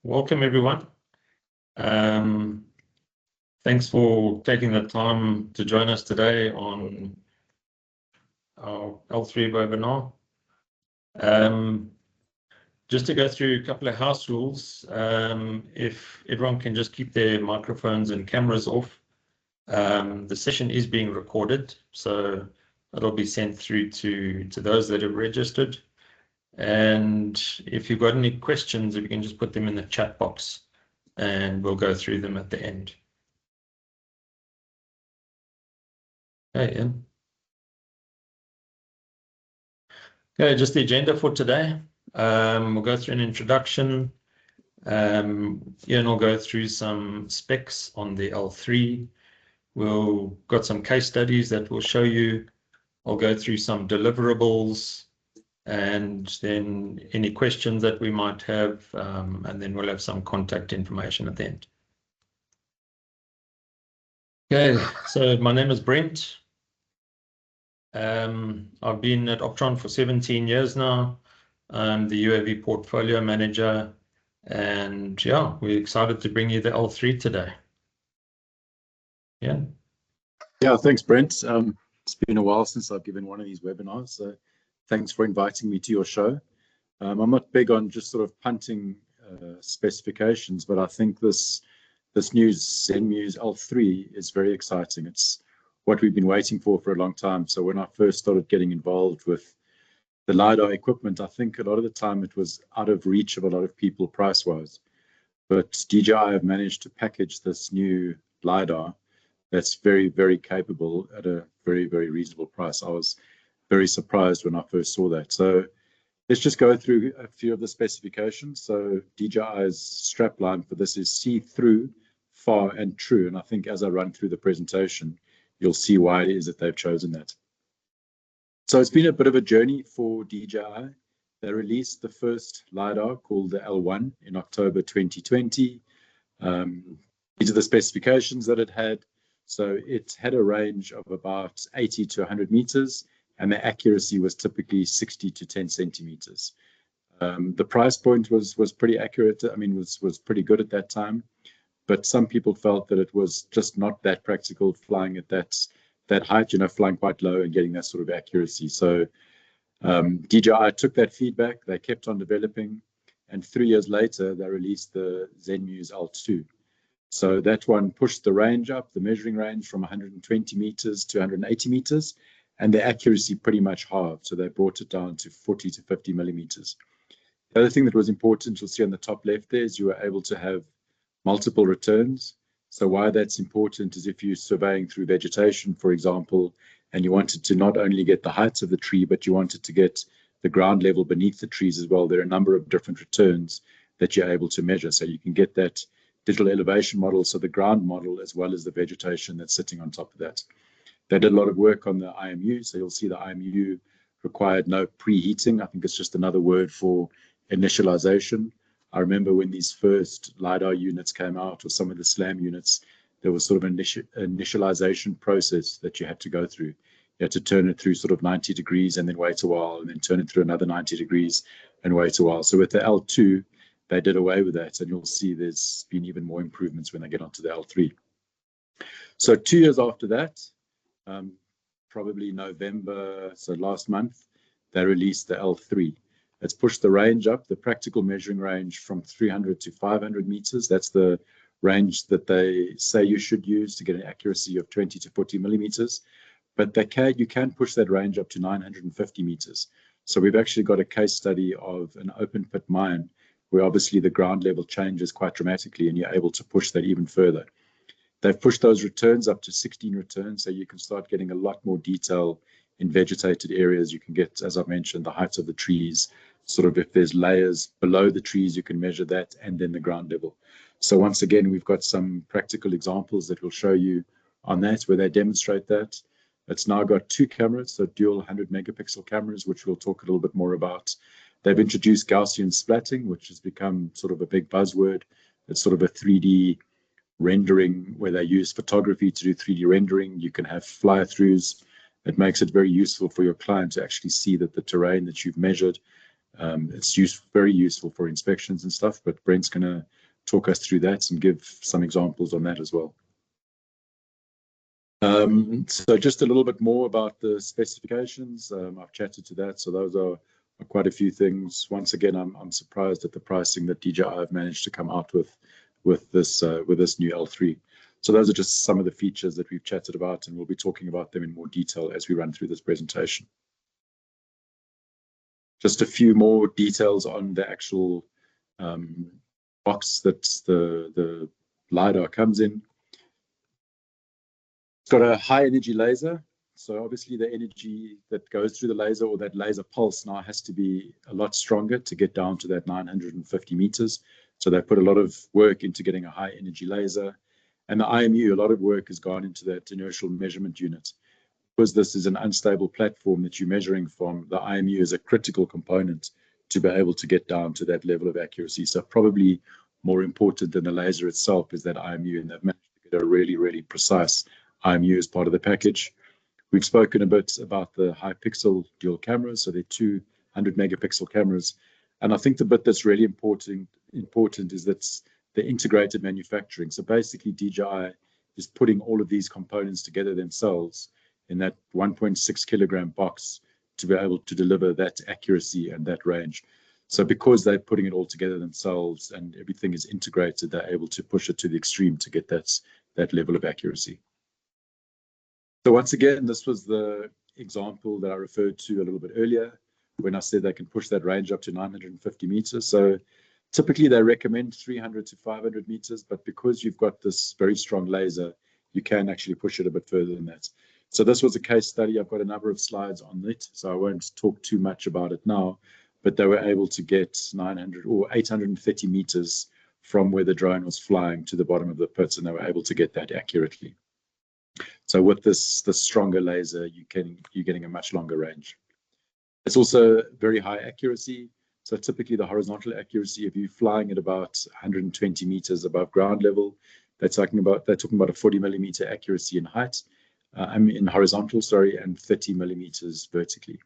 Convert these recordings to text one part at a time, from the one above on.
welcome everyone. Thanks for taking the time to join us today on our L3 webinar. Just to go through a couple of house rules, if everyone can just keep their microphones and cameras off. The session is being recorded, so it'll be sent through to those that have registered. And if you've got any questions, if you can just put them in the chat box and we'll go through them at the end. Okay, Ian. Okay, just the agenda for today. We'll go through an introduction. Ian will go through some specs on the L3. We'll got some case studies that we'll show you. I'll go through some deliverables and then any questions that we might have, and then we'll have some contact information at the end. Okay, so my name is Brent. I've been at Optron for 17 years now. I'm the UAV portfolio manager, and yeah, we're excited to bring you the L3 today. Yeah. Yeah, thanks, Brent. It's been a while since I've given one of these webinars, so thanks for inviting me to your show. I'm not big on just sort of punting specifications, but I think this new Zenmuse L3 is very exciting. It's what we've been waiting for a long time. So when I first started getting involved with the LiDAR equipment, I think a lot of the time it was out of reach of a lot of people price-wise. But DJI have managed to package this new LiDAR that's very, very capable at a very, very reasonable price. I was very surprised when I first saw that. So let's just go through a few of the specifications. So DJI's strapline for this is see through, far and true. And I think as I run through the presentation, you'll see why it is that they've chosen that. So it's been a bit of a journey for DJI. They released the first LiDAR called the L1 in October 2020. These are the specifications that it had. So it had a range of about 80 to 100 meters, and the accuracy was typically 60 to 10 centimeters. The price point was pretty accurate. I mean, was pretty good at that time, but some people felt that it was just not that practical flying at that height, you know, flying quite low and getting that sort of accuracy. So DJI took that feedback, they kept on developing, and 3 years later, they released the Zenmuse L2. So that one pushed the range up, the measuring range from 120 meters to 180 meters, and the accuracy pretty much halved. So they brought it down to 40 to 50 millimeters. The other thing that was important, you'll see on the top left there, is you were able to have multiple returns. So why that's important is if you're surveying through vegetation, for example, and you wanted to not only get the heights of the tree, but you wanted to get the ground level beneath the trees as well, there are a number of different returns that you're able to measure. So you can get that digital elevation model, so the ground model, as well as the vegetation that's sitting on top of that. They did a lot of work on the IMU, so you'll see the IMU required no preheating. I think it's just another word for initialization. I remember when these first LiDAR units came out, or some of the SLAM units, there was sort of an initialization process that you had to go through. You had to turn it through sort of 90 degrees and then wait a while, and then turn it through another 90 degrees and wait a while. So with the L2, they did away with that, and you'll see there's been even more improvements when they get onto the L3. So 2 years after that, probably November, so last month, they released the L3. It's pushed the range up, the practical measuring range, from 300 to 500 meters. That's the range that they say you should use to get an accuracy of 20 to 40 millimeters. But you can push that range up to 950 meters. So we've actually got a case study of an open pit mine where obviously the ground level changes quite dramatically, and you're able to push that even further. They've pushed those returns up to 16 returns, so you can start getting a lot more detail in vegetated areas. You can get, as I mentioned, the heights of the trees, sort of if there's layers below the trees, you can measure that, and then the ground level. So once again, we've got some practical examples that we'll show you on that, where they demonstrate that. It's now got 2 cameras, so dual 100 megapixel cameras, which we'll talk a little bit more about. They've introduced Gaussian splatting, which has become sort of a big buzzword. It's sort of a 3D rendering where they use photography to do 3D rendering. You can have fly-throughs. It makes it very useful for your client to actually see that the terrain that you've measured. It's very useful for inspections and stuff, but Brent's going to talk us through that and give some examples on that as well. So just a little bit more about the specifications. I've chatted to that, so those are quite a few things. Once again, I'm surprised at the pricing that DJI have managed to come out with this new L3. So those are just some of the features that we've chatted about, and we'll be talking about them in more detail as we run through this presentation. Just a few more details on the actual box that the LiDAR comes in. It's got a high energy laser. So obviously the energy that goes through the laser, or that laser pulse, now has to be a lot stronger to get down to that 950 meters. So they put a lot of work into getting a high energy laser. And the IMU, a lot of work has gone into that inertial measurement unit. Because this is an unstable platform that you're measuring from, the IMU is a critical component to be able to get down to that level of accuracy. So probably more important than the laser itself is that IMU, and they've managed to get a really, really precise IMU as part of the package. We've spoken a bit about the high pixel dual cameras, so they're 200 megapixel cameras. And I think the bit that's really important is that the integrated manufacturing. So basically DJI is putting all of these components together themselves in that 1.6 kilogram box to be able to deliver that accuracy and that range. So because they're putting it all together themselves and everything is integrated, they're able to push it to the extreme to get that level of accuracy. So once again, this was the example that I referred to a little bit earlier when I said they can push that range up to 950 meters. So typically they recommend 300 to 500 meters, but because you've got this very strong laser, you can actually push it a bit further than that. So this was a case study. I've got a number of slides on it, so I won't talk too much about it now, but they were able to get 900 or 830 meters from where the drone was flying to the bottom of the pits, and they were able to get that accurately. So with the stronger laser, you're getting a much longer range. It's also very high accuracy. So typically the horizontal accuracy, if you're flying at about 120 meters above ground level, they're talking about a 40 millimeter accuracy in height, in horizontal, sorry, and 30 millimeters vertically.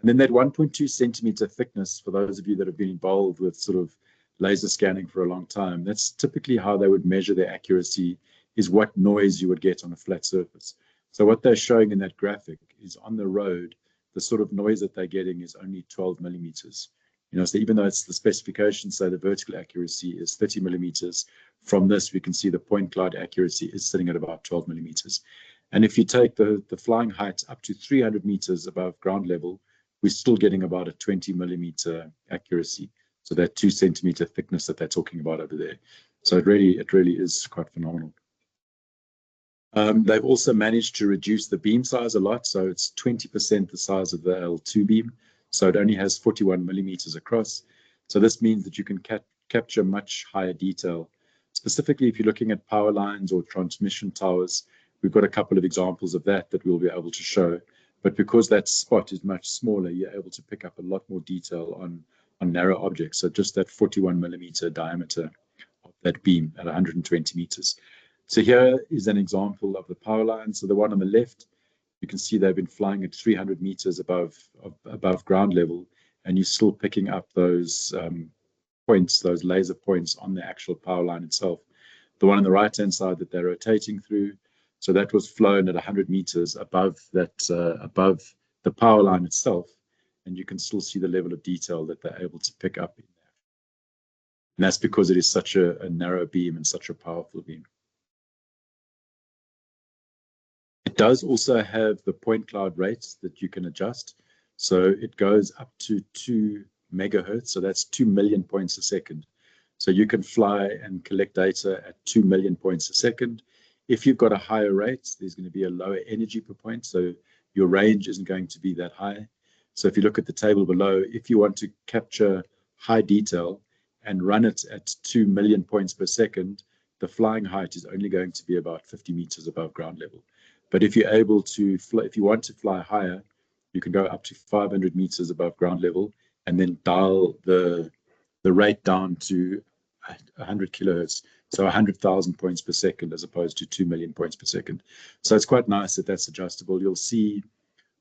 And then that 1.2 centimeter thickness, for those of you that have been involved with sort of laser scanning for a long time, that's typically how they would measure their accuracy, is what noise you would get on a flat surface. So what they're showing in that graphic is on the road, the sort of noise that they're getting is only 12 millimeters. So even though it's the specifications say the vertical accuracy is 30 millimeters, from this we can see the point cloud accuracy is sitting at about 12 millimeters. And if you take the flying height up to 300 meters above ground level, we're still getting about a 20 millimeter accuracy. So that 2 centimeter thickness that they're talking about over there. So it really is quite phenomenal. They've also managed to reduce the beam size a lot. So it's 20% the size of the L2 beam. So it only has 41 millimeters across. So this means that you can capture much higher detail. Specifically, if you're looking at power lines or transmission towers, we've got a couple of examples of that we'll be able to show. But because that spot is much smaller, you're able to pick up a lot more detail on narrow objects. So just that 41 millimeter diameter of that beam at 120 meters. So here is an example of the power line. So the one on the left, you can see they've been flying at 300 meters above ground level, and you're still picking up those points, those laser points on the actual power line itself. The one on the right-hand side that they're rotating through, so that was flown at 100 meters above above the power line itself, and you can still see the level of detail that they're able to pick up in there. And that's because it is such a narrow beam and such a powerful beam. It does also have the point cloud rates that you can adjust. So it goes up to 2 megahertz. So that's 2 million points a second. So you can fly and collect data at 2 million points a second. If you've got a higher rate, there's going to be a lower energy per point. So your range isn't going to be that high. So if you look at the table below, if you want to capture high detail and run it at 2 million points per second, the flying height is only going to be about 50 meters above ground level. But if you're able to fly, if you want to fly higher, you can go up to 500 meters above ground level and then dial the rate down to 100 kilohertz. So 100,000 points per second as opposed to 2 million points per second. So it's quite nice that that's adjustable. You'll see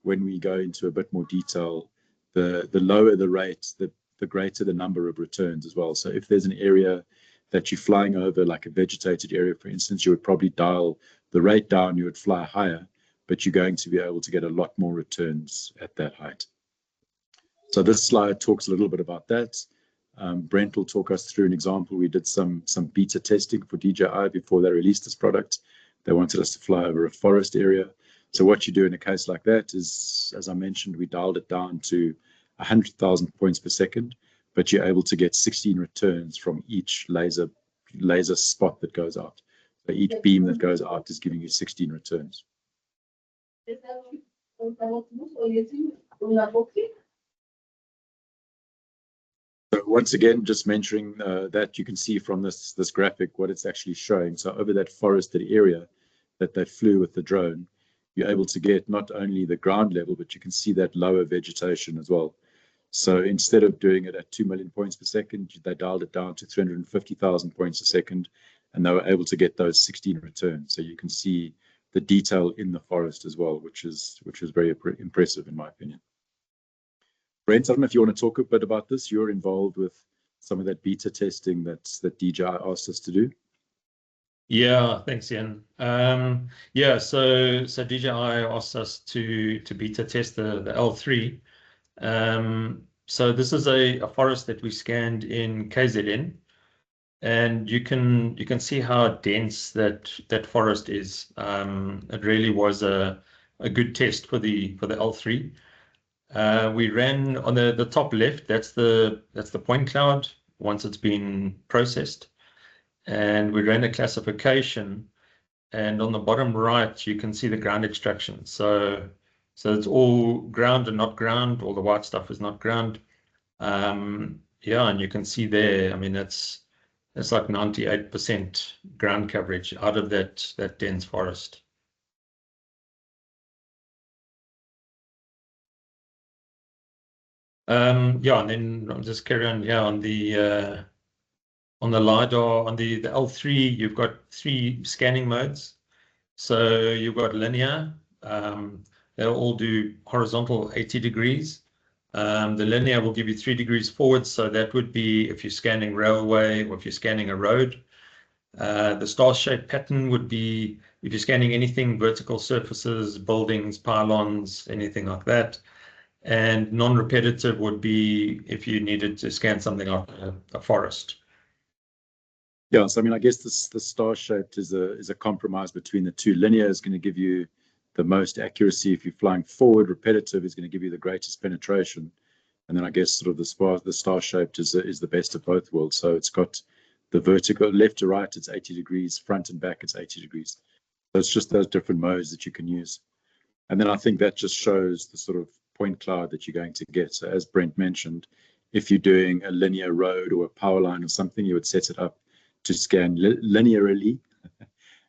when we go into a bit more detail, the lower the rate, the greater the number of returns as well. So if there's an area that you're flying over like a vegetated area, for instance, you would probably dial the rate down, you would fly higher, but you're going to be able to get a lot more returns at that height. So this slide talks a little bit about that. Brent will talk us through an example. We did some beta testing for DJI before they released this product. They wanted us to fly over a forest area. So what you do in a case like that is, as I mentioned, we dialed it down to 100,000 points per second, but you're able to get 16 returns from each laser spot that goes out. So each beam that goes out is giving you 16 returns. So once again, just mentioning that you can see from this graphic what it's actually showing. So over that forested area that they flew with the drone, you're able to get not only the ground level, but you can see that lower vegetation as well. So instead of doing it at 2 million points per second, they dialed it down to 350,000 points a second, and they were able to get those 16 returns. So you can see the detail in the forest as well, which is very impressive in my opinion. Brent, I don't know if you want to talk a bit about this. You're involved with some of that beta testing that DJI asked us to do. Yeah, thanks, Ian. Yeah, so DJI asked us to beta test the L3. So this is a forest that we scanned in KZN, and you can see how dense that forest is. It really was a good test for the L3. We ran on the top left. That's the point cloud once it's been processed, and we ran a classification. And on the bottom right, you can see the ground extraction. So it's all ground and not ground. All the white stuff is not ground. Yeah, and you can see there. I mean, it's like 98% ground coverage out of that dense forest. Yeah, and then I'll just carry on. Yeah, on the LiDAR, on the L3, you've got 3 scanning modes. So you've got linear. They'll all do horizontal 80 degrees. The linear will give you 3 degrees forward. So that would be if you're scanning railway or if you're scanning a road. The star-shaped pattern would be if you're scanning anything, vertical surfaces, buildings, pylons, anything like that. And non-repetitive would be if you needed to scan something like a forest. Yeah, so I mean, I guess the star-shaped is a compromise between the two. Linear is going to give you the most accuracy if you're flying forward. Repetitive is going to give you the greatest penetration. And then I guess sort of the star-shaped is the best of both worlds. So it's got the vertical left to right, it's 80 degrees, front and back, it's 80 degrees. So it's just those different modes that you can use. And then I think that just shows the sort of point cloud that you're going to get. So as Brent mentioned, if you're doing a linear road or a power line or something, you would set it up to scan linearly.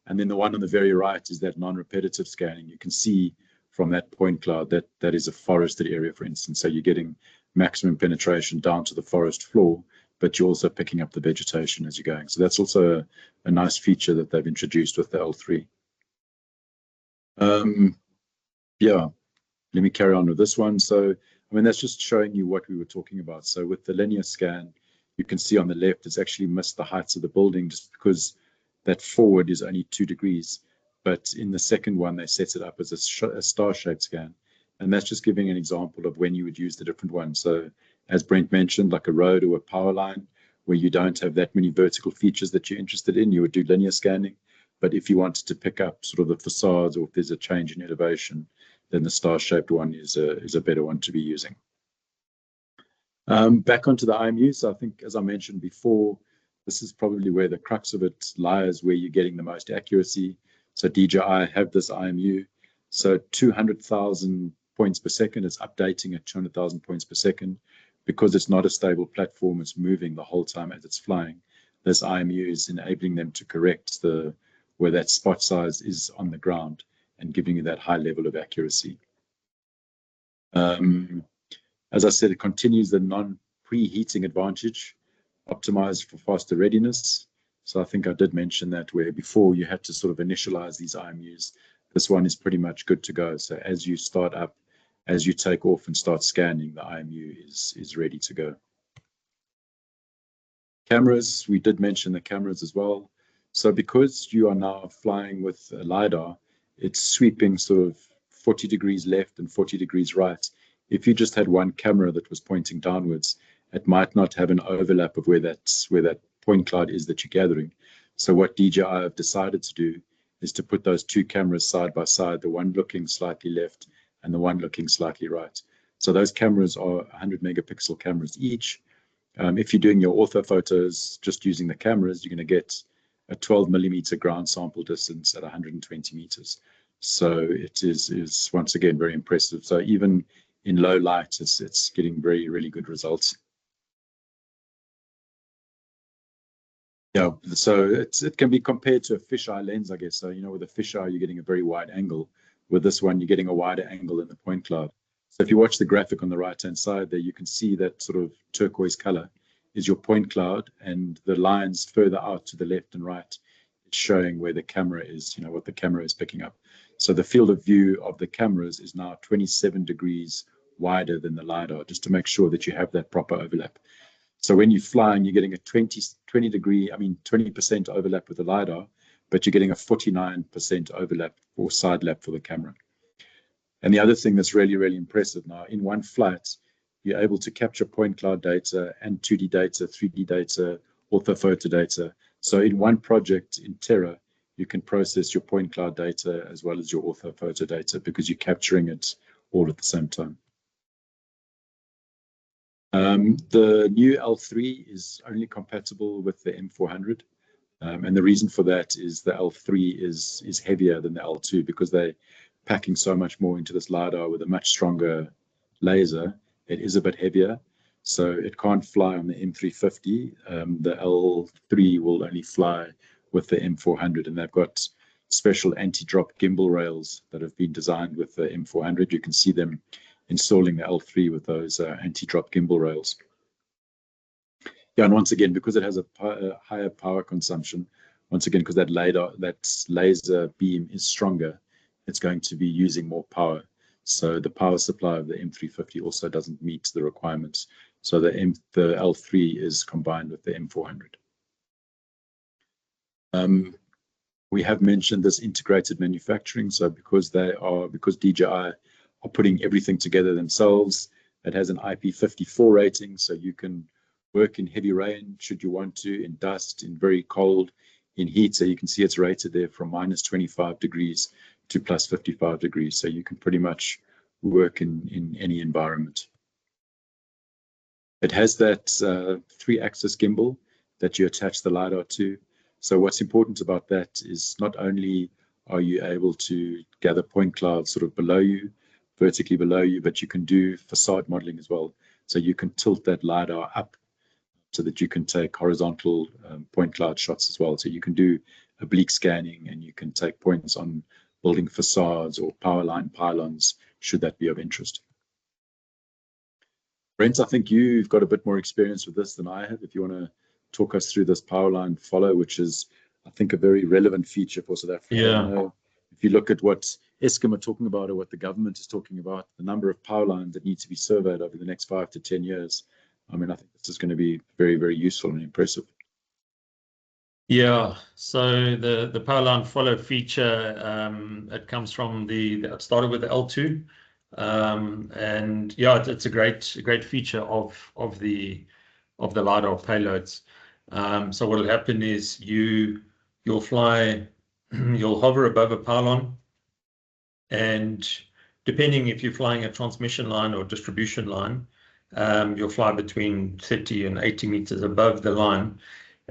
And then the one on the very right is that non-repetitive scanning. You can see from that point cloud that is a forested area, for instance. So you're getting maximum penetration down to the forest floor, but you're also picking up the vegetation as you're going. So that's also a nice feature that they've introduced with the L3. Yeah, let me carry on with this one. So, I mean, that's just showing you what we were talking about. So with the linear scan, you can see on the left, it's actually missed the heights of the building just because that forward is only 2 degrees. But in the second one, they set it up as a star-shaped scan. And that's just giving an example of when you would use the different ones. So as Brent mentioned, like a road or a power line, where you don't have that many vertical features that you're interested in, you would do linear scanning. But if you wanted to pick up sort of the facades or if there's a change in elevation, then the star-shaped one is a better one to be using. Back onto the IMU. So I think, as I mentioned before, this is probably where the crux of it lies, where you're getting the most accuracy. So DJI have this IMU. So 200,000 points per second, it's updating at 200,000 points per second. Because it's not a stable platform, it's moving the whole time as it's flying. This IMU is enabling them to correct where that spot size is on the ground and giving you that high level of accuracy. As I said, it continues the non-preheating advantage, optimized for faster readiness. So I think I did mention that where before you had to sort of initialize these IMUs, this one is pretty much good to go. So as you start up, as you take off and start scanning, the IMU is ready to go. Cameras, we did mention the cameras as well. So because you are now flying with a LiDAR, it's sweeping sort of 40 degrees left and 40 degrees right. If you just had one camera that was pointing downwards, it might not have an overlap of where that point cloud is that you're gathering. So what DJI have decided to do is to put those two cameras side by side, the one looking slightly left and the one looking slightly right. So those cameras are 100 megapixel cameras each. If you're doing your ortho photos just using the cameras, you're going to get a 12 millimeter ground sample distance at 120 meters. So it is once again very impressive. So even in low light, it's getting really good results. Yeah, so it can be compared to a fisheye lens, I guess. So, you know, with a fisheye, you're getting a very wide angle. With this one, you're getting a wider angle in the point cloud. So if you watch the graphic on the right-hand side there, you can see that sort of turquoise color is your point cloud, and the lines further out to the left and right, it's showing where the camera is, you know, what the camera is picking up. So the field of view of the cameras is now 27 degrees wider than the LiDAR, just to make sure that you have that proper overlap. So when you're flying, you're getting a 20% overlap with the LiDAR, but you're getting a 49% overlap or side lap for the camera. And the other thing that's really impressive now, in one flight, you're able to capture point cloud data and 2D data, 3D data, orthophoto data. So in one project in Terra, you can process your point cloud data as well as your orthophoto data because you're capturing it all at the same time. The new L3 is only compatible with the M400. And the reason for that is the L3 is heavier than the L2 because they're packing so much more into this LiDAR with a much stronger laser. It is a bit heavier, so it can't fly on the M350. The L3 will only fly with the M400, and they've got special anti-drop gimbal rails that have been designed with the M400. You can see them installing the L3 with those anti-drop gimbal rails. Yeah, and once again, because it has a higher power consumption, once again, because that laser beam is stronger, it's going to be using more power. So the power supply of the M350 also doesn't meet the requirements. So the L3 is combined with the M400. We have mentioned this integrated manufacturing. So because DJI are putting everything together themselves, it has an IP54 rating, so you can work in heavy rain should you want to, in dust, in very cold, in heat. So you can see it's rated there from -25 degrees to +55 degrees. So you can pretty much work in any environment. It has that 3-axis gimbal that you attach the LiDAR to. So what's important about that is not only are you able to gather point clouds sort of below you, vertically below you, but you can do facade modeling as well. So you can tilt that LiDAR up so that you can take horizontal point cloud shots as well. So you can do oblique scanning, and you can take points on building facades or power line pylons, should that be of interest. Brent, I think you've got a bit more experience with this than I have. If you want to talk us through this power line follow, which is, I think, a very relevant feature for South Africa. Yeah. You know, if you look at what Eskom are talking about or what the government is talking about, the number of power lines that need to be surveyed over the next 5 to 10 years, I mean, I think this is going to be very useful and impressive. Yeah, so the power line follow feature, it comes from it started with the L2, and yeah, it's a great feature of the LiDAR payloads. So what will happen is you'll fly, you'll hover above a pylon, and depending if you're flying a transmission line or distribution line, you'll fly between 30 and 80 meters above the line.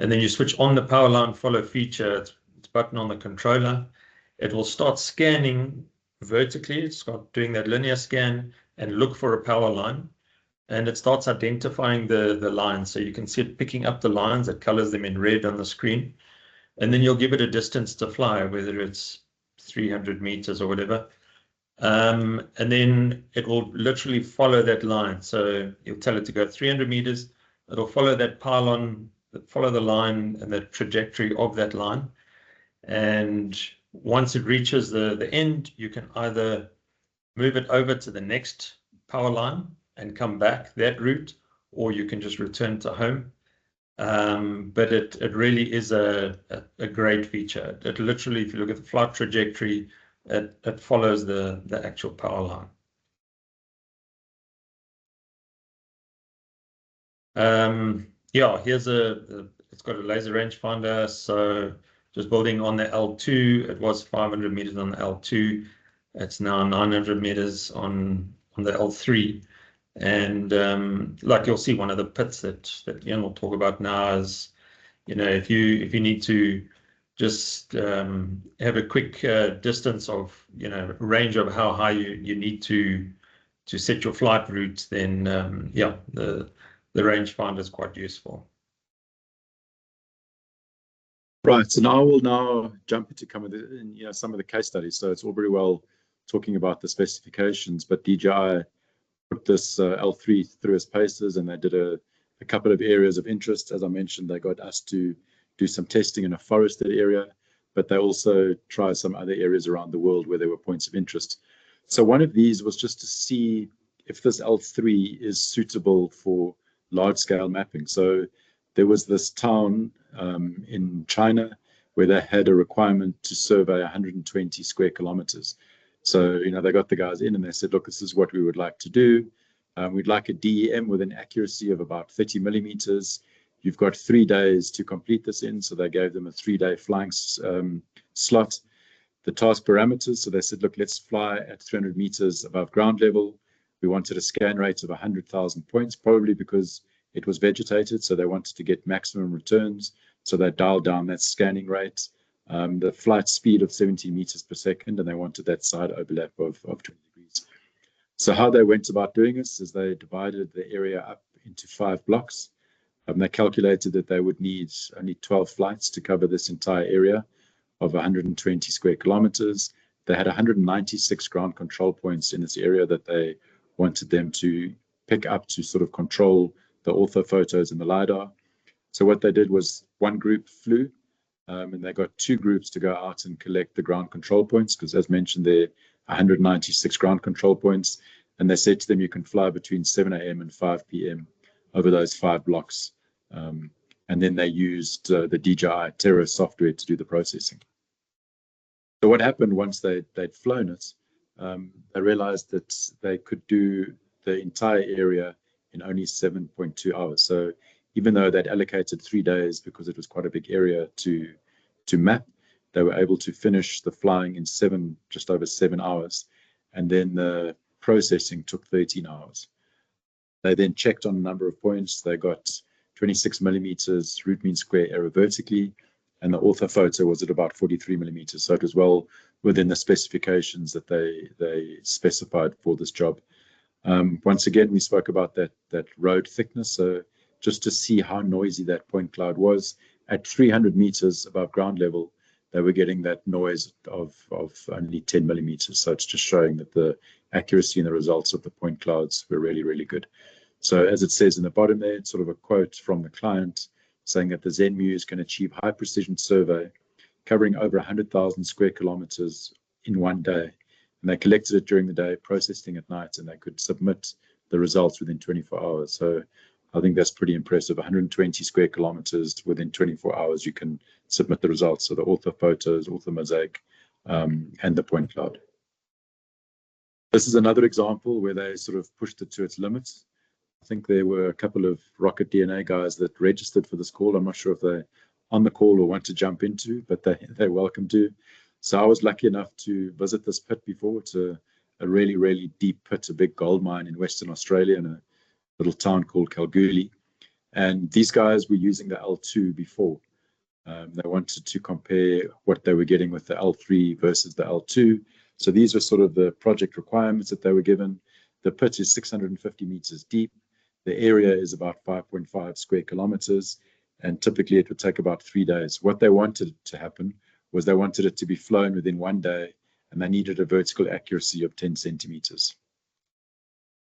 And then you switch on the power line follow feature. It's a button on the controller. It will start scanning vertically. It's start doing that linear scan and look for a power line. And it starts identifying the lines. So you can see it picking up the lines. It colors them in red on the screen. And then you'll give it a distance to fly, whether it's 300 meters or whatever. And then it will literally follow that line. So you'll tell it to go 300 meters. It'll follow that pylon, follow the line and the trajectory of that line. And once it reaches the end, you can either move it over to the next power line and come back that route, or you can just return to home. but it really is a great feature. It literally, if you look at the flight trajectory, it follows the actual power line. Yeah, here's it's got a laser rangefinder. So just building on the L2, it was 500 meters on the L2. It's now 900 meters on the L3. And like you'll see, one of the pits that Ian will talk about now is, if you need to just have a quick distance of, range of how high you need to set your flight route, then yeah, the rangefinder is quite useful. Right, so now we'll jump into some of the case studies. So it's all very well talking about the specifications, but DJI put this L3 through its paces, and they did a couple of areas of interest. As I mentioned, they got us to do some testing in a forested area, but they also tried some other areas around the world where there were points of interest. So one of these was just to see if this L3 is suitable for large-scale mapping. So there was this town in China where they had a requirement to survey 120 square kilometers. So, they got the guys in and they said, look, this is what we would like to do. We'd like a DEM with an accuracy of about 30 millimeters. You've got 3 days to complete this in. So they gave them a 3-day flying slot. The task parameters, so they said, look, let's fly at 300 meters above ground level. We wanted a scan rate of 100,000 points, probably because it was vegetated. So they wanted to get maximum returns. So they dialed down that scanning rate. The flight speed of 70 meters per second, and they wanted that side overlap of 20 degrees. So how they went about doing this is they divided the area up into 5 blocks. They calculated that they would need only 12 flights to cover this entire area of 120 square kilometers. They had 196 ground control points in this area that they wanted them to pick up to sort of control the ortho photos and the LiDAR. So what they did was one group flew, and they got 2 groups to go out and collect the ground control points, because as mentioned, there are 196 ground control points. And they said to them, you can fly between 7 a.m. and 5 p.m. over those 5 blocks. And then they used the DJI Terra software to do the processing. So what happened once they'd flown it, they realized that they could do the entire area in only 7.2 hours. So even though they'd allocated 3 days because it was quite a big area to map, they were able to finish the flying in just over 7 hours. And then the processing took 13 hours. They then checked on a number of points. They got 26 millimeters root mean square error vertically, and the ortho photo was at about 43 millimeters. So it was well within the specifications that they specified for this job. Once again, we spoke about that road thickness. So just to see how noisy that point cloud was, at 300 meters above ground level, they were getting that noise of only 10 millimeters. So it's just showing that the accuracy and the results of the point clouds were really, really good. So as it says in the bottom there, it's sort of a quote from the client saying that the Zenmuse can achieve high precision survey covering over 100,000 square kilometers in 1 day. And they collected it during the day, processing at night, and they could submit the results within 24 hours. So I think that's pretty impressive. 120 square kilometers within 24 hours, you can submit the results. So the ortho photos, ortho mosaic, and the point cloud. This is another example where they sort of pushed it to its limits. I think there were a couple of Rocket DNA guys that registered for this call. I'm not sure if they're on the call or want to jump into, but they're welcome to. So I was lucky enough to visit this pit before. It's a really, really deep pit, a big gold mine in Western Australia in a little town called Kalgoorlie. And these guys were using the L2 before. They wanted to compare what they were getting with the L3 versus the L2. So these were sort of the project requirements that they were given. The pit is 650 meters deep. The area is about 5.5 square kilometers, and typically it would take about 3 days. What they wanted to happen was they wanted it to be flown within 1 day, and they needed a vertical accuracy of 10 centimeters.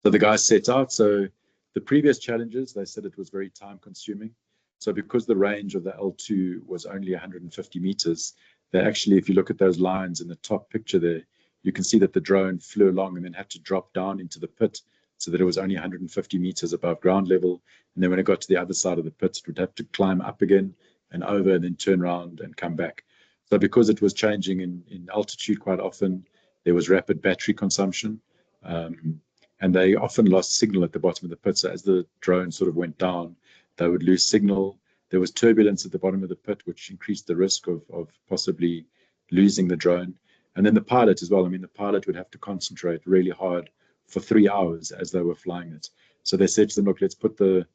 So the guys set out. So the previous challenges, they said it was very time consuming. So because the range of the L2 was only 150 meters, they actually, if you look at those lines in the top picture there, you can see that the drone flew along and then had to drop down into the pit so that it was only 150 meters above ground level. And then when it got to the other side of the pit, it would have to climb up again and over and then turn around and come back. So because it was changing in altitude quite often, there was rapid battery consumption. And they often lost signal at the bottom of the pit. So as the drone sort of went down, they would lose signal. There was turbulence at the bottom of the pit, which increased the risk of possibly losing the drone. And then the pilot as well. I mean, the pilot would have to concentrate really hard for 3 hours as they were flying it. So they said to them, look, let's put the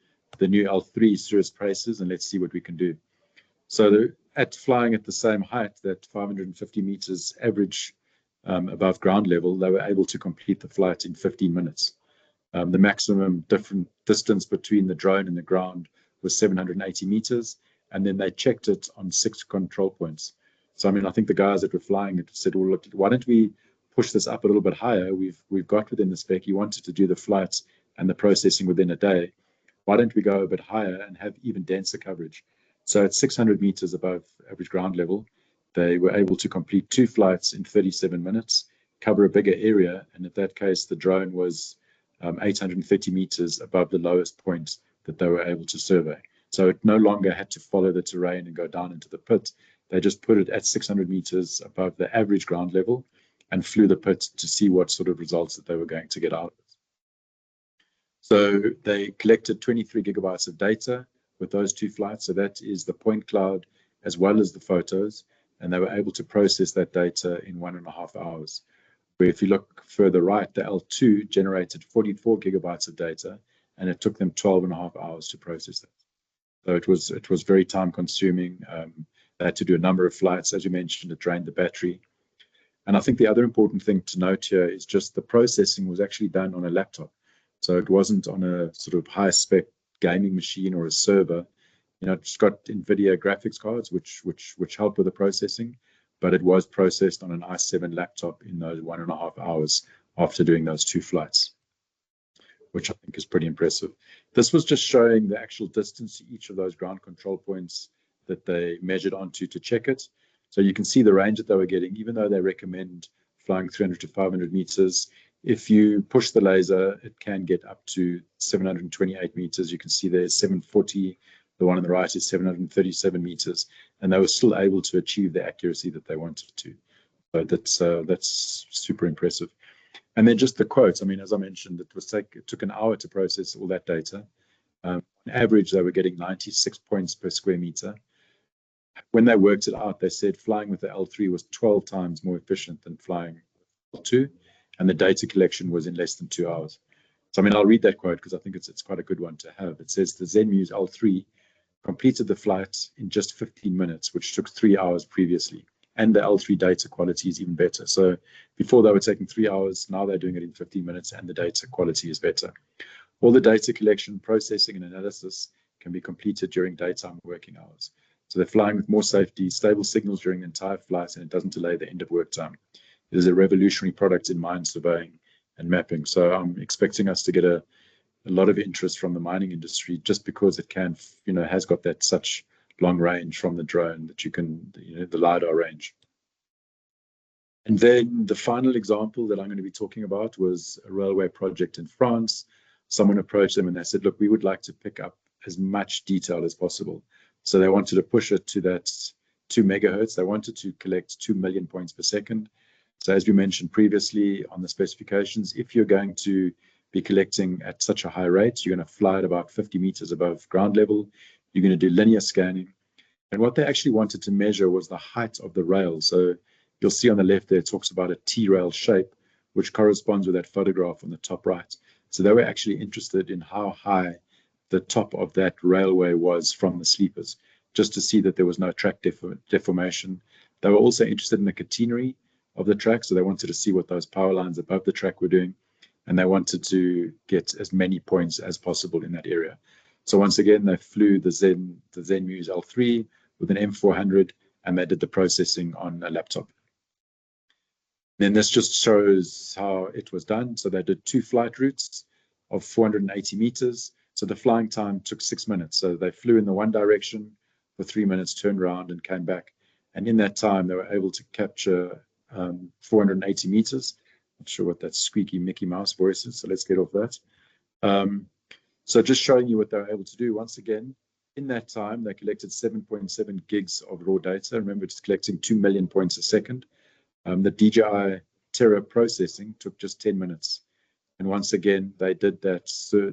new L3 through its paces and let's see what we can do. So at flying at the same height, that 550 meters average above ground level, they were able to complete the flight in 15 minutes. The maximum different distance between the drone and the ground was 780 meters, and then they checked it on 6 control points. So I mean, I think the guys that were flying it said, well, look, why don't we push this up a little bit higher? We've got within the spec. You wanted to do the flights and the processing within a day. Why don't we go a bit higher and have even denser coverage? So at 600 meters above average ground level, they were able to complete 2 flights in 37 minutes, cover a bigger area, and in that case, the drone was 830 meters above the lowest point that they were able to survey. So it no longer had to follow the terrain and go down into the pit. They just put it at 600 meters above the average ground level and flew the pit to see what sort of results that they were going to get out of it. So they collected 23 gigabytes of data with those 2 flights. So that is the point cloud as well as the photos. And they were able to process that data in 1.5 hours. Where if you look further right, the L2 generated 44 gigabytes of data, and it took them 12.5 hours to process that. So it was very time consuming. They had to do a number of flights. As you mentioned, it drained the battery. And I think the other important thing to note here is just the processing was actually done on a laptop. So it wasn't on a sort of high spec gaming machine or a server. You know, it's got NVIDIA graphics cards, which help with the processing, but it was processed on an i7 laptop in those 1.5 hours after doing those 2 flights, which I think is pretty impressive. This was just showing the actual distance to each of those ground control points that they measured onto to check it. So you can see the range that they were getting, even though they recommend flying 300 to 500 meters. If you push the laser, it can get up to 728 meters. You can see there's 740. The one on the right is 737 meters, and they were still able to achieve the accuracy that they wanted to. So that's super impressive. And then just the quotes. I mean, as I mentioned, it took an hour to process all that data. On average, they were getting 96 points per square meter. When they worked it out, they said flying with the L3 was 12 times more efficient than flying with L2, and the data collection was in less than 2 hours. So, I mean, I'll read that quote because I think it's quite a good one to have. It says, the Zenmuse L3 completed the flight in just 15 minutes, which took 3 hours previously. And the L3 data quality is even better. So before they were taking 3 hours, now they're doing it in 15 minutes, and the data quality is better. All the data collection, processing, and analysis can be completed during daytime working hours. So they're flying with more safety, stable signals during the entire flight, and it doesn't delay the end of work time. It is a revolutionary product in mine surveying and mapping. So I'm expecting us to get a lot of interest from the mining industry just because it can, has got that such long range from the drone that you can, the LiDAR range. And then the final example that I'm going to be talking about was a railway project in France. Someone approached them and they said, look, we would like to pick up as much detail as possible. So they wanted to push it to that 2 megahertz. They wanted to collect 2 million points per second. So as we mentioned previously on the specifications, if you're going to be collecting at such a high rate, you're going to fly at about 50 meters above ground level. You're going to do linear scanning. And what they actually wanted to measure was the height of the rail. So you'll see on the left there, it talks about a T-rail shape, which corresponds with that photograph on the top right. So they were actually interested in how high the top of that railway was from the sleepers, just to see that there was no track deformation. They were also interested in the catenary of the track. So they wanted to see what those power lines above the track were doing. And they wanted to get as many points as possible in that area. So once again, they flew the Zenmuse L3 with an M400, and they did the processing on a laptop. Then this just shows how it was done. So they did 2 flight routes of 480 meters. So the flying time took 6 minutes. So they flew in the one direction for 3 minutes, turned around and came back. And in that time, they were able to capture 480 meters. Not sure what that squeaky Mickey Mouse voice is, so let's get off that. So just showing you what they're able to do. Once again, in that time, they collected 7.7 gigs of raw data. Remember, it's collecting 2 million points a second. The DJI Terra processing took just 10 minutes. And once again, they did that,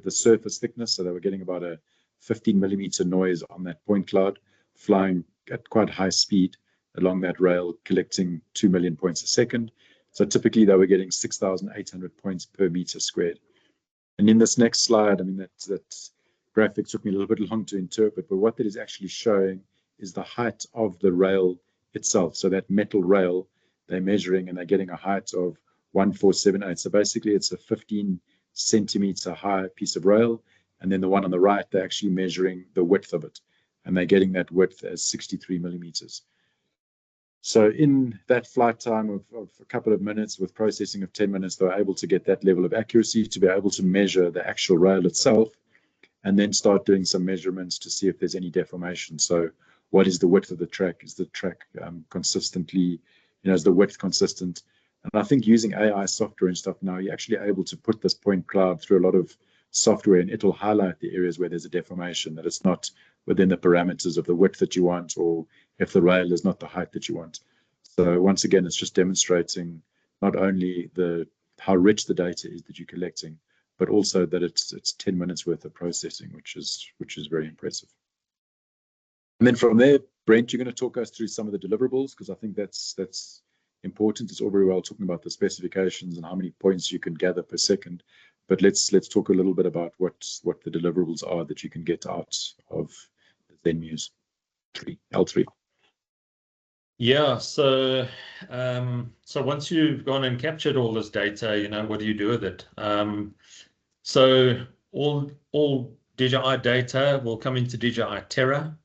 the surface thickness, so they were getting about a 15 millimeter noise on that point cloud, flying at quite high speed along that rail, collecting 2 million points a second. So typically they were getting 6,800 points per meter squared. And in this next slide, I mean, that graphic took me a little bit long to interpret, but what that is actually showing is the height of the rail itself. So that metal rail, they're measuring and they're getting a height of 1478. So basically it's a 15 centimeter high piece of rail. And then the one on the right, they're actually measuring the width of it. And they're getting that width as 63 millimeters. So in that flight time of a couple of minutes with processing of 10 minutes, they were able to get that level of accuracy to be able to measure the actual rail itself and then start doing some measurements to see if there's any deformation. So what is the width of the track? Is the track consistently, is the width consistent? And I think using AI software and stuff now, you're actually able to put this point cloud through a lot of software and it'll highlight the areas where there's a deformation, that it's not within the parameters of the width that you want, or if the rail is not the height that you want. So once again, it's just demonstrating not only how rich the data is that you're collecting, but also that it's 10 minutes worth of processing, which is very impressive. And then from there, Brent, you're going to talk us through some of the deliverables, because I think that's important. It's all very well talking about the specifications and how many points you can gather per second, but let's talk a little bit about what the deliverables are that you can get out of the Zenmuse L3. Yeah, so once you've gone and captured all this data, what do you do with it? So all DJI data will come into DJI Terra.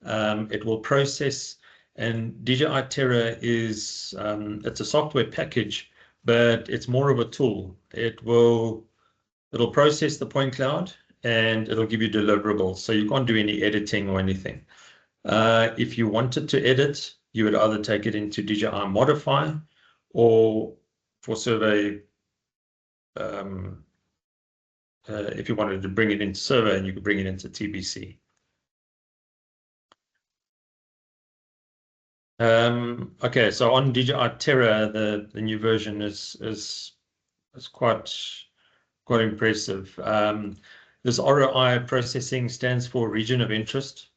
It will process, and DJI Terra is it's a software package, but it's more of a tool. It'll process the point cloud and it'll give you deliverables. So you can't do any editing or anything. If you wanted to edit, you would either take it into DJI Modify, or for survey, if you wanted to bring it into survey, and you could bring it into TBC. Okay, so on DJI Terra, the new version is quite impressive. This ROI processing stands for region of interest.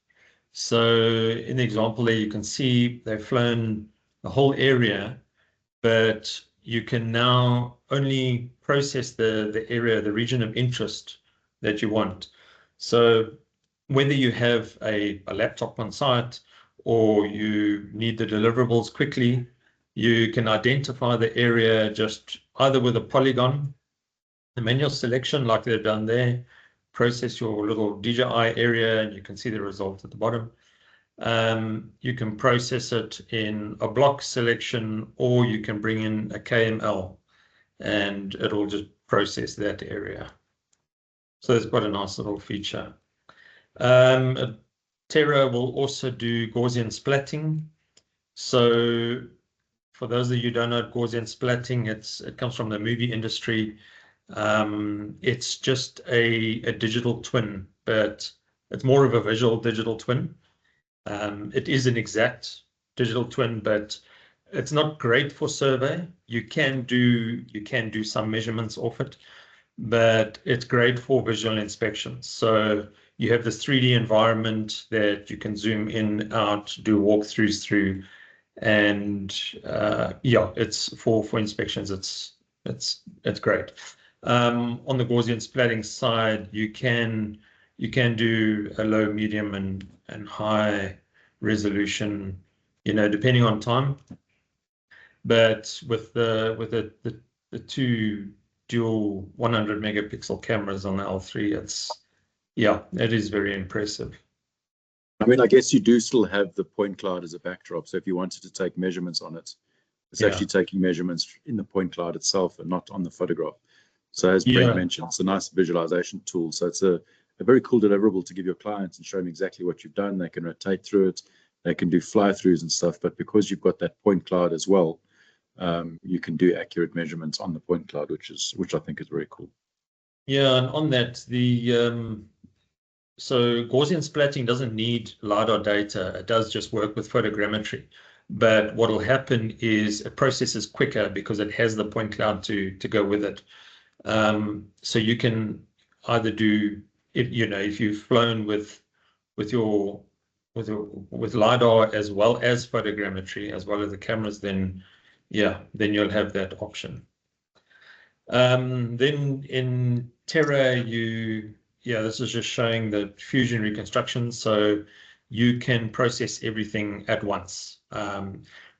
So in the example there, you can see they've flown the whole area, but you can now only process the area, the region of interest that you want. So whether you have a laptop on site or you need the deliverables quickly, you can identify the area just either with a polygon, the manual selection like they've done there, process your little DJI area, and you can see the result at the bottom. You can process it in a block selection, or you can bring in a KML and it'll just process that area. So it's quite a nice little feature. Terra will also do Gaussian splatting. So for those of you who don't know Gaussian splatting, it comes from the movie industry. It's just a digital twin, but it's more of a visual digital twin. It is an exact digital twin, but it's not great for survey. You can do some measurements off it, but it's great for visual inspection. So you have this 3D environment that you can zoom in, out, do walkthroughs through, and yeah, it's for inspections. It's great. On the Gaussian splatting side, you can do a low, medium, and high resolution, depending on time. But with the two dual 100 megapixel cameras on the L3, it is very impressive. I mean, I guess you do still have the point cloud as a backdrop. So if you wanted to take measurements on it, it's actually taking measurements in the point cloud itself and not on the photograph. So as Brent mentioned, it's a nice visualization tool. So it's a very cool deliverable to give your clients and show them exactly what you've done. They can rotate through it. They can do fly-throughs and stuff. But because you've got that point cloud as well, you can do accurate measurements on the point cloud, which I think is very cool. Yeah, and on that, so Gaussian splatting doesn't need LiDAR data. It does just work with photogrammetry. But what will happen is it processes quicker because it has the point cloud to go with it. So you can either do, if you've flown with LiDAR as well as photogrammetry, as well as the cameras, then you'll have that option. Then in Terra, this is just showing the fusion reconstruction. So you can process everything at once,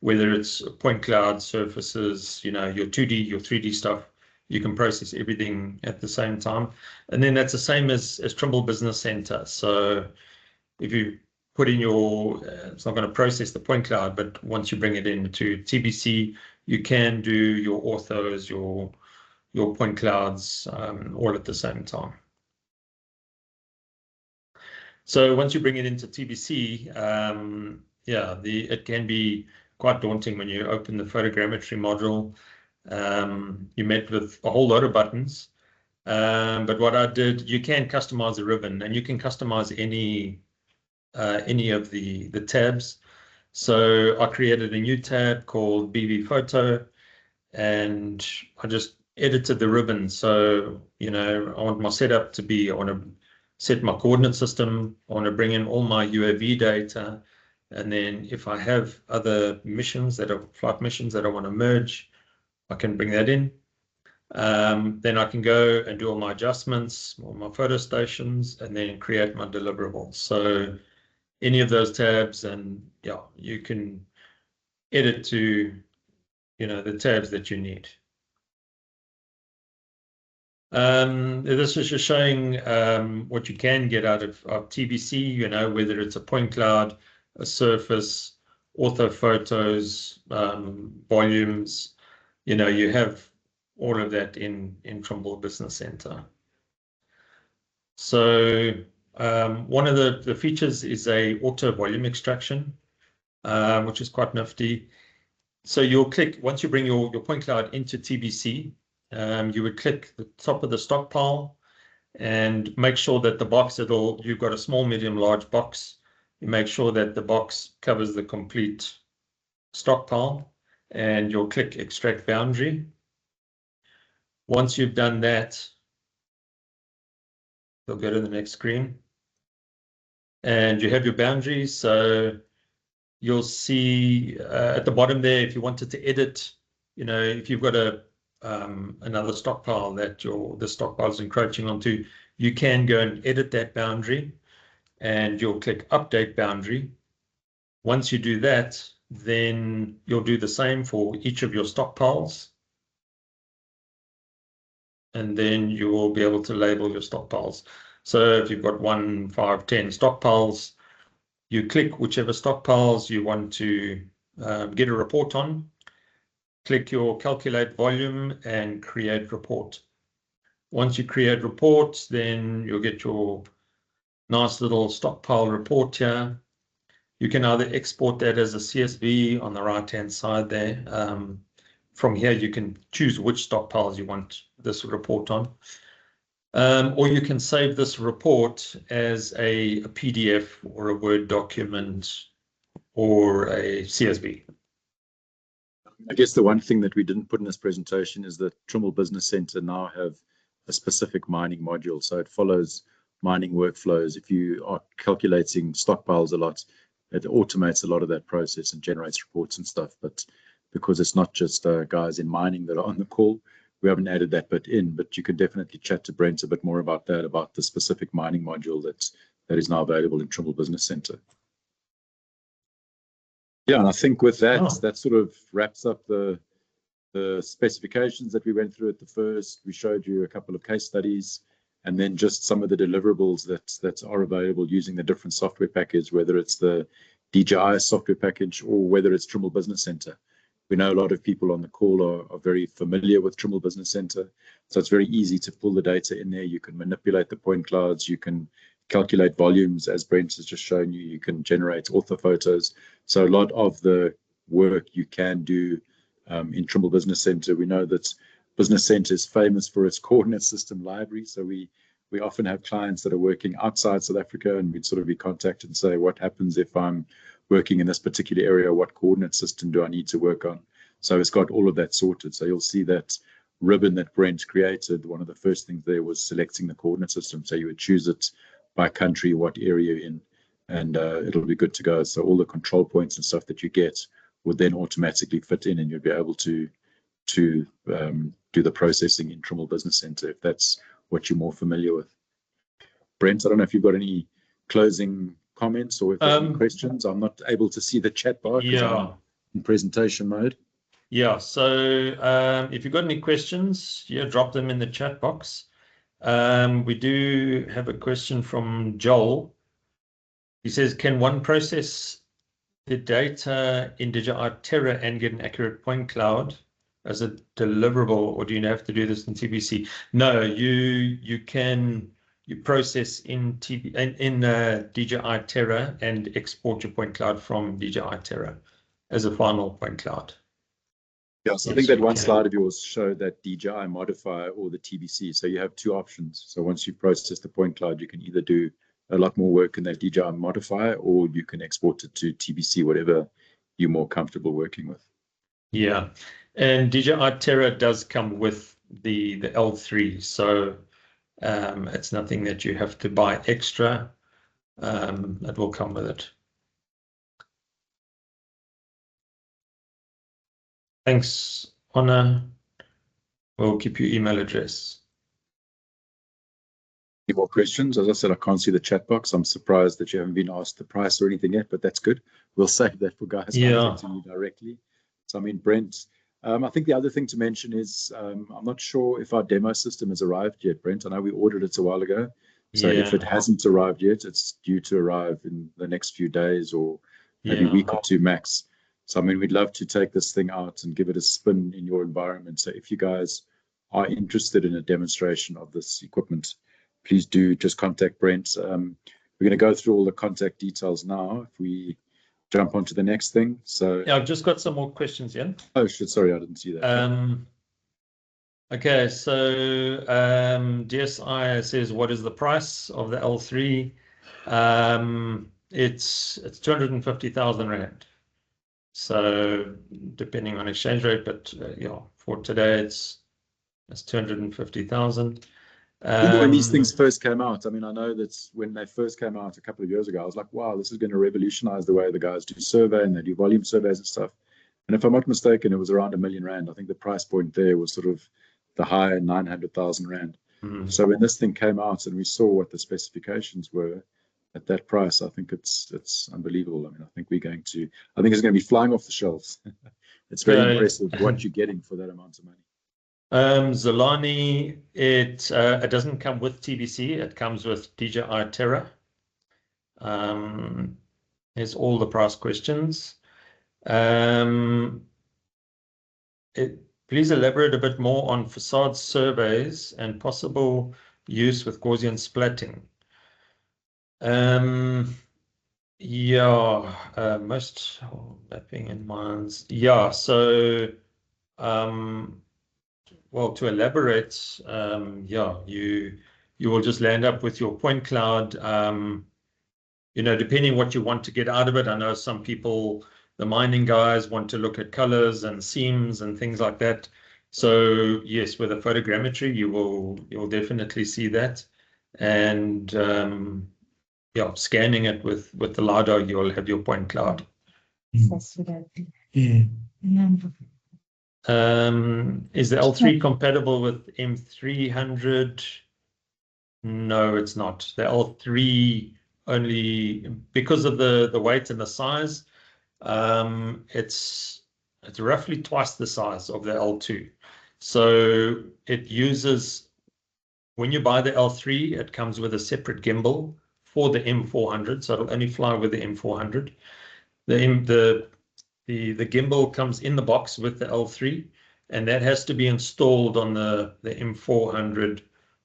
whether it's point cloud, surfaces, your 2D, your 3D stuff, you can process everything at the same time. And then that's the same as Trimble Business Center. So if you put in it's not going to process the point cloud, but once you bring it into TBC, you can do your orthos, your point clouds all at the same time. So once you bring it into TBC, it can be quite daunting when you open the photogrammetry module. You met with a whole lot of buttons, but what I did, you can customize a ribbon, and you can customize any of the tabs. So I created a new tab called BV Photo, and I just edited the ribbon. So, I want my setup to be, I want to set my coordinate system, I want to bring in all my UAV data, and then if I have other missions flight missions that I want to merge, I can bring that in. Then I can go and do all my adjustments, all my photo stations, and then create my deliverables. So any of those tabs, and you can edit to the tabs that you need. This is just showing what you can get out of TBC, whether it's a point cloud, a surface, ortho photos, volumes, you have all of that in Trimble Business Center. So one of the features is a auto volume extraction, which is quite nifty. So you'll click, once you bring your point cloud into TBC, you would click the top of the stockpile and make sure that the box, you've got a small, medium, large box. You make sure that the box covers the complete stockpile, and you'll click extract boundary. Once you've done that, you'll go to the next screen, and you have your boundaries. So you'll see at the bottom there, if you wanted to edit, if you've got another stockpile that the stockpile is encroaching onto, you can go and edit that boundary, and you'll click update boundary. Once you do that, then you'll do the same for each of your stockpiles, and then you will be able to label your stockpiles. So if you've got 1, 5, 10 stockpiles, you click whichever stockpiles you want to get a report on, click your calculate volume and create report. Once you create report, then you'll get your nice little stockpile report here. You can either export that as a CSV on the right-hand side there. From here, you can choose which stockpiles you want this report on. Or you can save this report as a PDF or a Word document or a CSV. I guess the one thing that we didn't put in this presentation is that Trimble Business Center now have a specific mining module. So it follows mining workflows. If you are calculating stockpiles a lot, it automates a lot of that process and generates reports and stuff. But because it's not just guys in mining that are on the call, we haven't added that bit in. But you can definitely chat to Brent a bit more about that, about the specific mining module that is now available in Trimble Business Center. Yeah, and I think with that, that sort of wraps up the specifications that we went through at the first. We showed you a couple of case studies, and then just some of the deliverables that are available using the different software package, whether it's the DJI software package or whether it's Trimble Business Center. We know a lot of people on the call are very familiar with Trimble Business Center, so it's very easy to pull the data in there. You can manipulate the point clouds, you can calculate volumes, as Brent has just shown you, you can generate ortho photos. So a lot of the work you can do in Trimble Business Center. We know that Business Center is famous for its coordinate system library. So we often have clients that are working outside South Africa, and we'd sort of be contacted and say, what happens if I'm working in this particular area? What coordinate system do I need to work on? So it's got all of that sorted. So you'll see that ribbon that Brent created. One of the first things there was selecting the coordinate system. So you would choose it by country, what area you're in, and it'll be good to go. So all the control points and stuff that you get would then automatically fit in, and you'd be able to do the processing in Trimble Business Center if that's what you're more familiar with. Brent, I don't know if you've got any closing comments or if there's any questions. I'm not able to see the chat bar because I'm in presentation mode. Yeah, so if you've got any questions, drop them in the chat box. We do have a question from Joel. He says, can one process the data in DJI Terra and get an accurate point cloud as a deliverable, or do you have to do this in TBC? No, you can process in DJI Terra and export your point cloud from DJI Terra as a final point cloud. Yes, I think that one slide of yours showed that DJI modifier or the TBC. So you have two options. So once you process the point cloud, you can either do a lot more work in that DJI modifier, or you can export it to TBC, whatever you're more comfortable working with. Yeah, and DJI Terra does come with the L3, so it's nothing that you have to buy extra. It will come with it. Thanks, Honor. We'll keep your email address. Any more questions? As I said, I can't see the chat box. I'm surprised that you haven't been asked the price or anything yet, but that's good. We'll save that for guys contacting you directly. So, I mean, Brent, I think the other thing to mention is I'm not sure if our demo system has arrived yet, Brent. I know we ordered it a while ago. So if it hasn't arrived yet, it's due to arrive in the next few days or maybe a week or two max. So, I mean, we'd love to take this thing out and give it a spin in your environment. So if you guys are interested in a demonstration of this equipment, please do just contact Brent. We're going to go through all the contact details now. If we jump on to the next thing. So yeah, I've just got some more questions, Jan. Oh, shit, sorry, I didn't see that. Okay, so DSI says, what is the price of the L3? It's 250,000 Rand. So depending on exchange rate, but for today it's 250,000. When these things first came out, I mean, I know that when they first came out a couple of years ago, I was like, wow, this is going to revolutionize the way the guys do survey and they do volume surveys and stuff. And if I'm not mistaken, it was around R1 million. I think the price point there was sort of the high 900,000 Rand. So when this thing came out and we saw what the specifications were at that price, I think it's unbelievable. I mean, I think it's going to be flying off the shelves. It's very impressive what you're getting for that amount of money. Zolani, it doesn't come with TBC. It comes with DJI Terra. Here's all the price questions. Please elaborate a bit more on facade surveys and possible use with Gaussian splatting. Most mapping in mines. Yeah, so well, to elaborate, you will just land up with your point cloud. Depending what you want to get out of it. I know some people, the mining guys, want to look at colors and seams and things like that. So yes, with a photogrammetry, you'll definitely see that. And scanning it with the LiDAR, you'll have your point cloud. Is the L3 compatible with M300? No, it's not. The L3 only, because of the weight and the size, it's roughly twice the size of the L2. So it uses, when you buy the L3, it comes with a separate gimbal for the M400, so it'll only fly with the M400. The gimbal comes in the box with the L3, and that has to be installed on the M400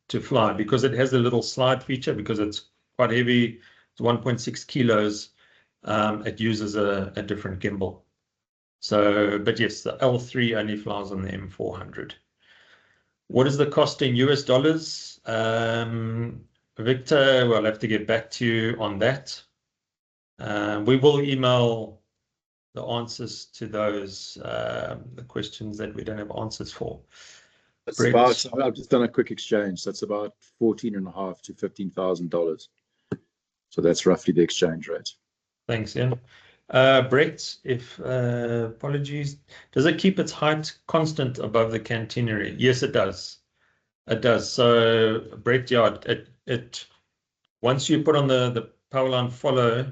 to fly, because it has a little slide feature, because it's quite heavy. It's 1.6 kilos. It uses a different gimbal. So, but yes, the L3 only flies on the M400. What is the cost in US dollars? Victor, we'll have to get back to you on that. We will email the answers to those the questions that we don't have answers for. It's about, I've just done a quick exchange. That's about $14,500 to $15,000. So that's roughly the exchange rate. Thanks, Ian. Brett, apologies, does it keep its height constant above the catenary? Yes, it does. It does. So, Brett, yeah, it once you put on the power line follow,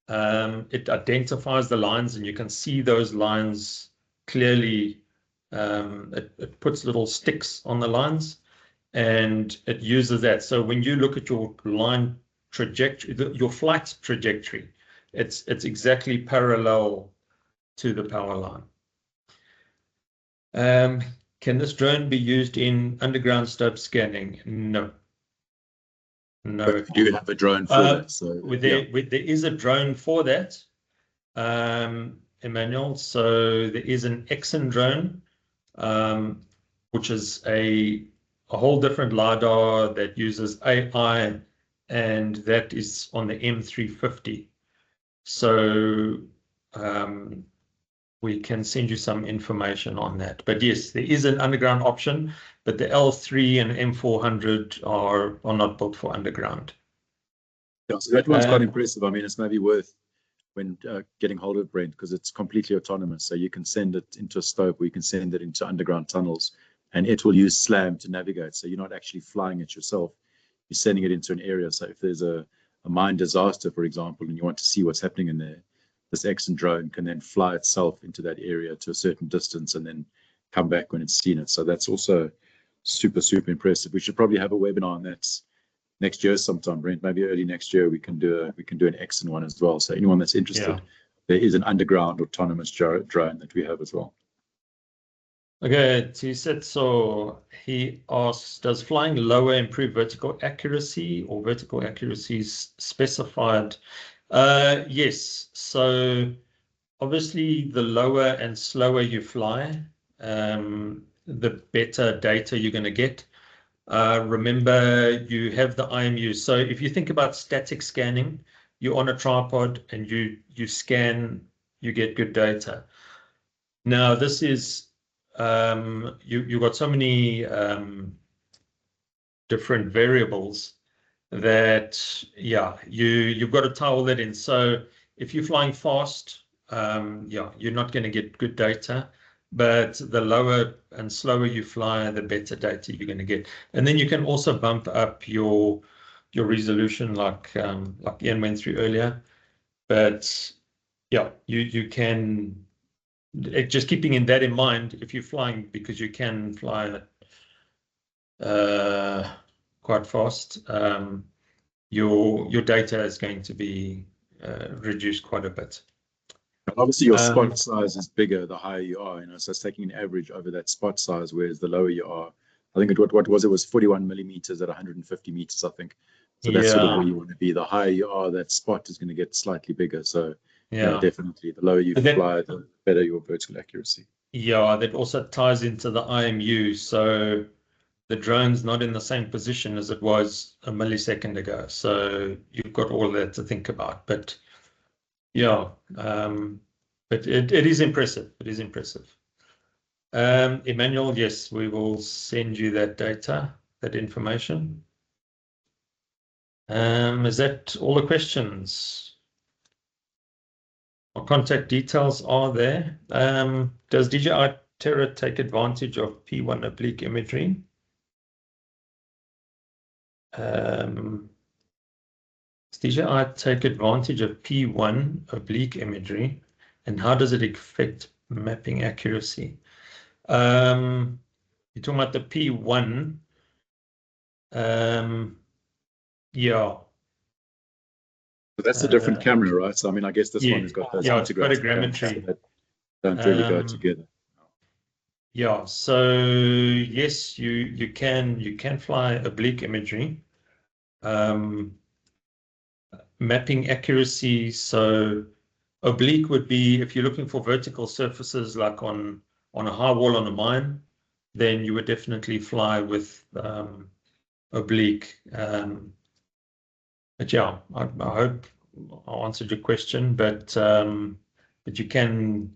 it identifies the lines and you can see those lines clearly. It puts little sticks on the lines and it uses that. So when you look at your line trajectory, your flight trajectory, it's exactly parallel to the power line. Can this drone be used in underground stope scanning? No. No. But you do have a drone for that. So there is a drone for that, Emmanuel. So there is an Exxon drone, which is a whole different LiDAR that uses AI, and that is on the M350. So we can send you some information on that. But yes, there is an underground option, but the L3 and M400 are not built for underground. Yeah, so that one's quite impressive. I mean, it's maybe worth when getting hold of Brent, because it's completely autonomous. So you can send it into a stope, or you can send it into underground tunnels, and it will use SLAM to navigate. So you're not actually flying it yourself. You're sending it into an area. So if there's a mine disaster, for example, and you want to see what's happening in there, this Exxon drone can then fly itself into that area to a certain distance and then come back when it's seen it. So that's also super, super impressive. We should probably have a webinar on that next year sometime, Brent. Maybe early next year we can do an Exxon one as well. So anyone that's interested, there is an underground autonomous drone that we have as well. Okay, he said, so he asks, does flying lower improve vertical accuracy, or vertical accuracy is specified? Yes. So obviously the lower and slower you fly, the better data you're going to get. Remember, you have the IMU. So if you think about static scanning, you're on a tripod and you scan, you get good data. Now this is you've got so many different variables that you've got to tie all that in. So if you're flying fast, you're not going to get good data. But the lower and slower you fly, the better data you're going to get. And then you can also bump up your resolution, like Ian went through earlier. But yeah, you can, just keeping that in mind, if you're flying, because you can fly quite fast, your data is going to be reduced quite a bit. Obviously, your spot size is bigger the higher you are. So it's taking an average over that spot size, whereas the lower you are, I think what was it was 41 millimeters at 150 meters, I think. So that's sort of where you want to be. The higher you are, that spot is going to get slightly bigger. So definitely, the lower you fly, the better your vertical accuracy. Yeah, that also ties into the IMU. So the drone's not in the same position as it was a millisecond ago. So you've got all that to think about. But yeah, but it is impressive. It is impressive. Emmanuel, yes, we will send you that data, that information. Is that all the questions? Our contact details are there. Does DJI Terra take advantage of P1 oblique imagery? Does DJI take advantage of P1 oblique imagery, and how does it affect mapping accuracy? You're talking about the P1. Yeah. But that's a different camera, right? So I mean, I guess this one has got those integrated photogrammetry that don't really go together. Yeah. So yes, you can fly oblique imagery. Mapping accuracy. So Oblique would be if you're looking for vertical surfaces like on a high wall on a mine, then you would definitely fly with oblique. But yeah, I hope I answered your question, but you can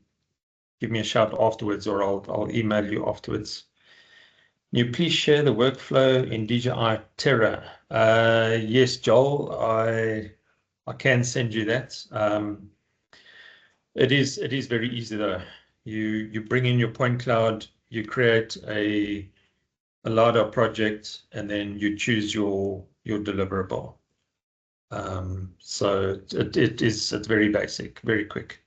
give me a shout afterwards, or I'll email you afterwards. Can you please share the workflow in DJI Terra? Yes, Joel, I can send you that. It is very easy though. You bring in your point cloud, you create a LiDAR project, and then you choose your deliverable. So it's very basic, very quick.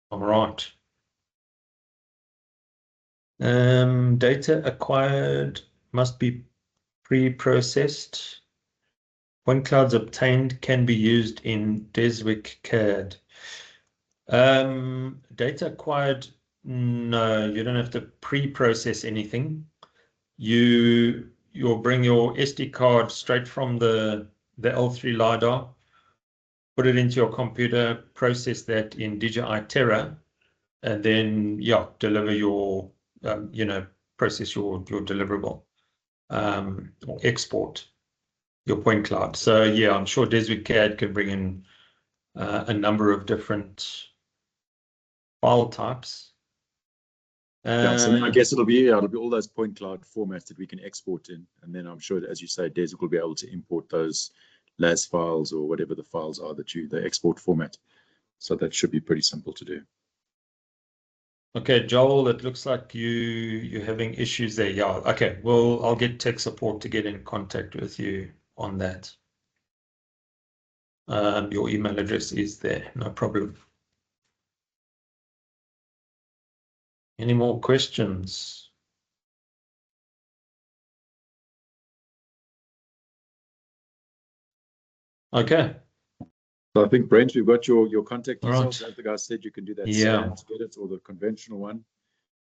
All right. Data acquired must be pre-processed. Point clouds obtained can be used in Deswik CAD. Data acquired, no, you don't have to pre-process anything. You'll bring your SD card straight from the L3 LiDAR, put it into your computer, process that in DJI Terra, and then deliver your process your deliverable, or export your point cloud. So yeah, I'm sure Deswik CAD can bring in a number of different file types. Yeah, so then I guess it'll be all those point cloud formats that we can export in, and then I'm sure that, as you say, Deswik will be able to import those LAS files or whatever the files are that the export format. So that should be pretty simple to do. Okay, Joel, it looks like you're having issues there. Yeah, okay. Well, I'll get tech support to get in contact with you on that. Your email address is there, no problem. Any more questions? Okay. So I think, Brent, we've got your contact details. Right. As the guy said, you can do that Yeah. scan to get it, or the conventional one.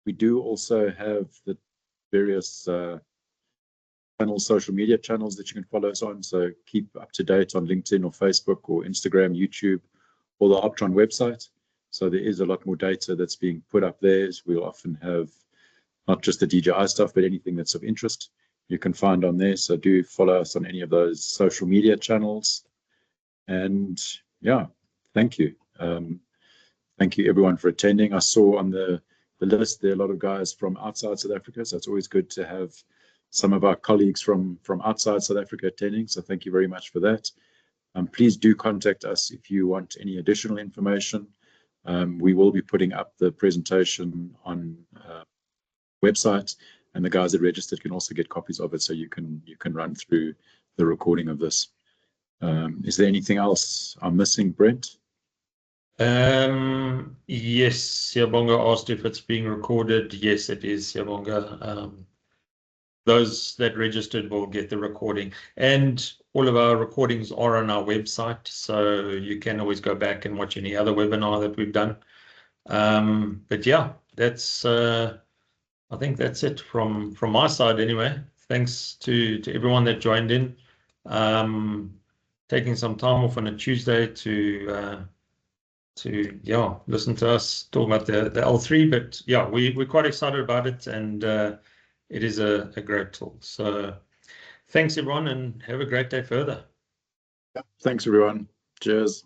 We do also have the various social media channels that you can follow us on. So keep up to date on LinkedIn or Facebook or Instagram, YouTube, or the Optron website. So there is a lot more data that's being put up there. We'll often have not just the DJI stuff, but anything that's of interest you can find on there. So do follow us on any of those social media channels. And yeah, thank you. Thank you everyone for attending. I saw on the list there are a lot of guys from outside South Africa, so it's always good to have some of our colleagues from outside South Africa attending. So thank you very much for that. Please do contact us if you want any additional information. We will be putting up the presentation on website, and the guys that registered can also get copies of it, so you can run through the recording of this. Is there anything else I'm missing, Brent? Yes, Siyabonga asked if it's being recorded. Yes, it is, Siyabonga. Those that registered will get the recording, and all of our recordings are on our website, so you can always go back and watch any other webinar that we've done. But yeah, that's I think that's it from my side anyway. Thanks to everyone that joined in, taking some time off on a Tuesday to listen to us talk about the L3. But yeah, we're quite excited about it, and it is a great tool. So thanks everyone, and have a great day further. Thanks everyone. Cheers.